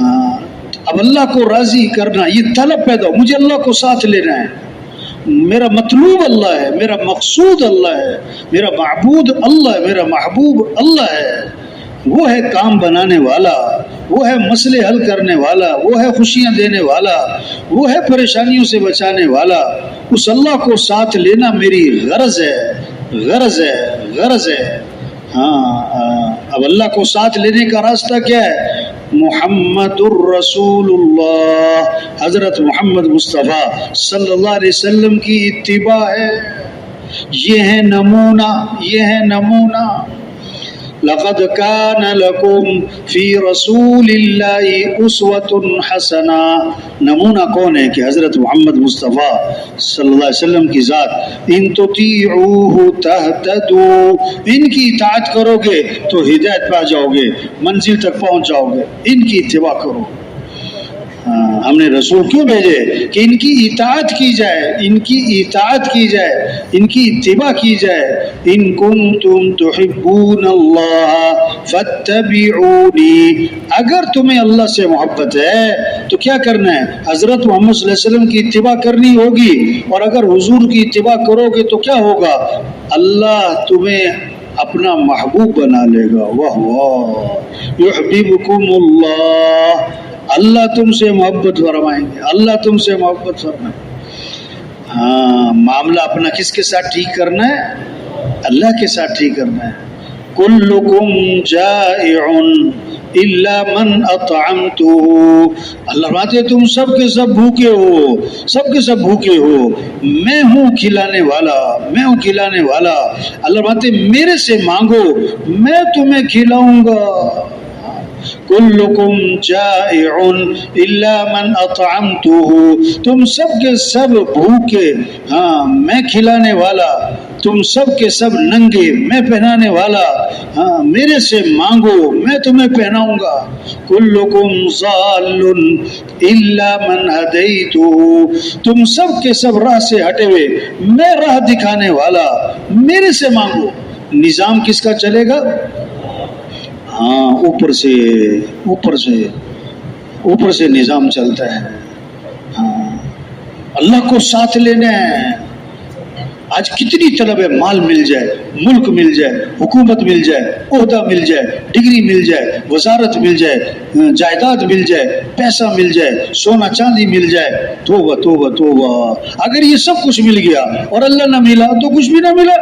ہاں، اب اللہ کو راضی کرنا، یہ طلب پیدا ہو، مجھے اللہ کو ساتھ لینا ہے، میرا مطلوب اللہ ہے، میرا مقصود اللہ ہے، میرا معبود اللہ ہے، میرا محبوب اللہ ہے، وہ ہے کام بنانے والا، وہ ہے مسئلے حل کرنے والا، وہ ہے خوشیاں دینے والا، وہ ہے پریشانیوں سے بچانے والا۔ اس اللہ کو ساتھ لینا میری غرض ہے، غرض ہے، غرض ہے۔ ہاں، اب اللہ کو ساتھ لینے کا راستہ کیا ہے؟ محمد الرسول اللہ، حضرت محمد مصطفیٰ صلی اللہ علیہ وسلم کی اتباع ہے۔ یہ ہے نمونہ، یہ ہے نمونہ۔ لقد كان لكم في رسول الله اسوة حسنہ۔ نمونہ کون ہے؟ کہ حضرت محمد مصطفیٰ صلی اللہ علیہ وسلم کی ذات۔ ان تطیعوہ تہتدوا، ان کی اطاعت کرو گے تو ہدایت پا جاؤ گے، منزل تک پہنچ جاؤ گے، ان کی اتباع کرو۔ ہم نے رسول کیوں بھیجے؟ کہ ان کی اطاعت کی جائے، ان کی اطاعت کی جائے، ان کی اتباع کی جائے۔ ان کنتم تحبون اللہ فاتبعونی، اگر تمہیں اللہ سے محبت ہے تو کیا کرنا ہے؟ حضرت محمد صلی اللہ علیہ وسلم کی اتباع کرنی ہوگی، اور اگر حضور کی اتباع کرو گے تو کیا ہوگا؟ اللہ تمہیں اپنا محبوب بنا لے گا۔ واہ واہ، یحببکم اللہ، اللہ تم سے محبت فرمائیں گے، اللہ تم سے محبت فرمائیں گے۔ ہاں، معاملہ اپنا کس کے ساتھ ٹھیک کرنا ہے؟ اللہ کے ساتھ ٹھیک کرنا ہے۔ کلکم جائع الا من اطعمتہ، اللہ فرماتے تم سب کے سب بھوکے ہو، سب کے سب بھوکے ہو، میں ہوں کھلانے والا، میں ہوں کھلانے والا۔ اللہ فرماتے میرے سے مانگو، میں تمہیں کھلاؤں گا۔ کلکم جائع الا من اطعمتہ، تم سب کے سب بھوکے، ہاں میں کھلانے والا، تم سب کے سب ننگے، میں پہنانے والا، ہاں میرے سے مانگو میں تمہیں پہناؤں گا۔ کلکم ضال الا من ہدیتہ، تم سب کے سب راہ سے ہٹے ہوئے، میں راہ دکھانے والا، میرے سے مانگو۔ نظام کس کا چلے گا؟ ہاں، اوپر سے، اوپر سے، اوپر سے نظام چلتا ہے۔ ہاں، اللہ کو ساتھ لینا ہے۔ آج کتنی طلب ہے، مال مل جائے، ملک مل جائے، حکومت مل جائے، عہدہ مل جائے، ڈگری مل جائے، وزارت مل جائے، جائیداد مل جائے، پیسہ مل جائے، سونا چاندی مل جائے۔ توبہ توبہ توبہ، اگر یہ سب کچھ مل گیا اور اللہ نہ ملا تو کچھ بھی نہ ملا۔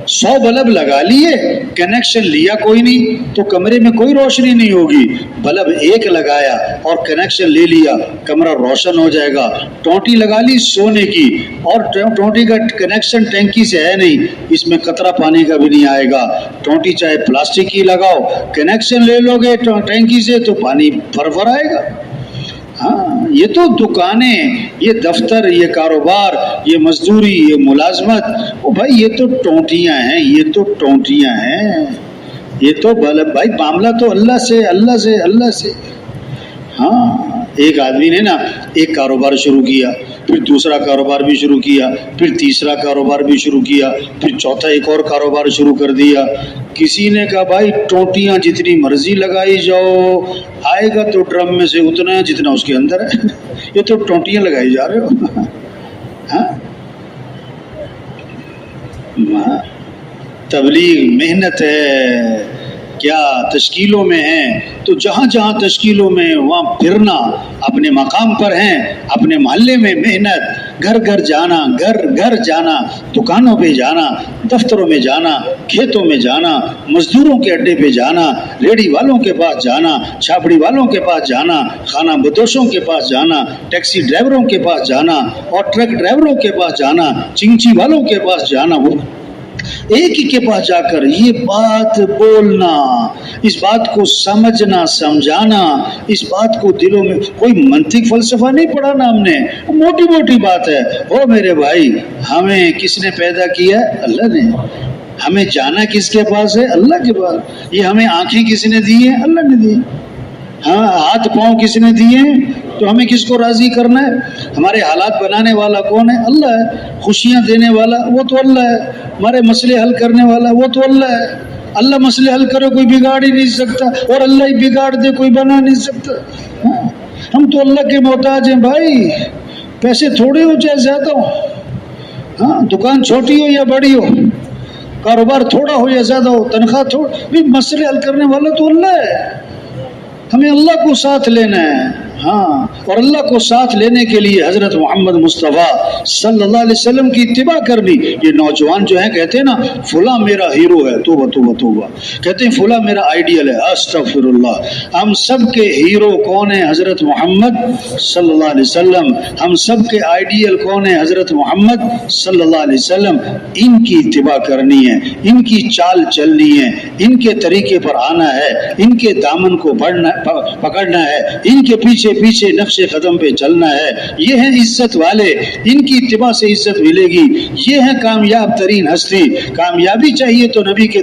100 بلب لگا لیے، کنیکشن لیا کوئی نہیں تو کمرے میں کوئی روشنی نہیں ہوگی۔ بلب ایک لگایا اور کنیکشن لے لیا، کمرہ روشن ہو جائے گا۔ ٹونٹی لگا لی سونے کی، اور ٹونٹی کا کنیکشن ٹینکی سے ہے نہیں، اس میں قطرہ پانی کا بھی نہیں آئے گا۔ ٹونٹی چاہے پلاسٹک کی لگاؤ، کنیکشن لے لو گے ٹینکی سے تو پانی فر آئے گا۔ ہاں، یہ تو دکانیں، یہ دفتر، یہ کاروبار، یہ مزدوری، یہ ملازمت، او بھائی یہ تو ٹونٹیاں ہیں، یہ تو ٹونٹیاں ہیں، یہ تو بھائی معاملہ تو اللہ سے، اللہ سے، اللہ سے۔ ہاں، ایک آدمی نے نا ایک کاروبار شروع کیا، پھر دوسرا کاروبار بھی شروع کیا، پھر تیسرا کاروبار بھی شروع کیا، پھر چوتھا ایک اور کاروبار شروع کر دیا۔ کسی نے کہا بھائی ٹونٹیاں جتنی مرضی لگائی جاؤ، آئے گا تو ڈرم میں سے اتنا ہے جتنا اس کے اندر ہے۔ یہ تو ٹونٹیاں لگائی جا رہے ہو۔ ہاں، تبلیغ محنت ہے، کیا تشکیلوں میں ہیں تو جہاں جہاں تشکیلوں میں وہاں پھرنا، اپنے مقام پر ہیں، اپنے محلے میں محنت، گھر گھر جانا، گھر گھر جانا، دکانوں پہ جانا، دفتروں میں جانا، کھیتوں میں جانا، مزدوروں کے اڈے پہ جانا، ریڑھی والوں کے پاس جانا، چھاپڑی والوں کے پاس جانا، خانہ بدوشوں کے پاس جانا، ٹیکسی ڈرائیوروں کے پاس جانا، اور ٹرک ڈرائیوروں کے پاس جانا، چنگچی والوں کے پاس جانا، وہ ایک ہی کے پاس جا کر یہ بات بولنا، اس بات کو سمجھنا، سمجھانا، اس بات کو دلوں میں، کوئی منطق فلسفہ نہیں پڑھانا ہم نے، موٹی موٹی بات ہے۔ او میرے بھائی، ہمیں کس نے پیدا کیا؟ اللہ نے۔ ہمیں جانا کس کے پاس ہے؟ اللہ کے پاس۔ یہ ہمیں آنکھیں کس نے دی ہیں؟ اللہ نے دی۔ ہاں، ہاتھ پاؤں کس نے دیے ہیں؟ تو ہمیں کس کو راضی کرنا ہے؟ ہمارے حالات بنانے والا کون ہے؟ اللہ ہے۔ خوشیاں دینے والا وہ تو اللہ ہے، ہمارے مسئلے حل کرنے والا وہ تو اللہ ہے۔ اللہ مسئلے حل کرے کوئی بگاڑ ہی نہیں سکتا، اور اللہ ہی بگاڑ دے کوئی بنا نہیں سکتا۔ ہاں، ہم تو اللہ کے محتاج ہیں بھائی، پیسے تھوڑے ہو چاہے زیادہ ہو، ہاں دکان چھوٹی ہو یا بڑی ہو، کاروبار تھوڑا ہو یا زیادہ ہو، تنخواہ تھوڑی، مسئلے حل کرنے والا تو اللہ ہے، ہمیں اللہ کو ساتھ لینا ہے۔ ہاں، اور اللہ کو ساتھ لینے کے لیے حضرت محمد مصطفیٰ صلی اللہ علیہ وسلم کی اتباع کرنی۔ یہ نوجوان جو ہیں کہتے ہیں نا فلاں میرا ہیرو ہے، توبہ توبہ توبہ، کہتے ہیں فلاں میرا آئیڈیل ہے، استغفر اللہ۔ ہم سب کے ہیرو کون ہیں؟ حضرت محمد صلی اللہ علیہ وسلم۔ ہم سب کے آئیڈیل کون ہیں؟ حضرت محمد صلی اللہ علیہ وسلم۔ ان کی اتباع کرنی ہے، ان کی چال چلنی ہے، ان کے طریقے پر آنا ہے، ان کے دامن کو پکڑنا ہے، ان کے پیچھے نقش قدم پہ چلنا ہے۔ یہ ہیں عزت والے، ان کی اتباع سے عزت ملے گی، یہ ہیں کامیاب ترین ہستی۔ کامیابی چاہیے تو نبی کے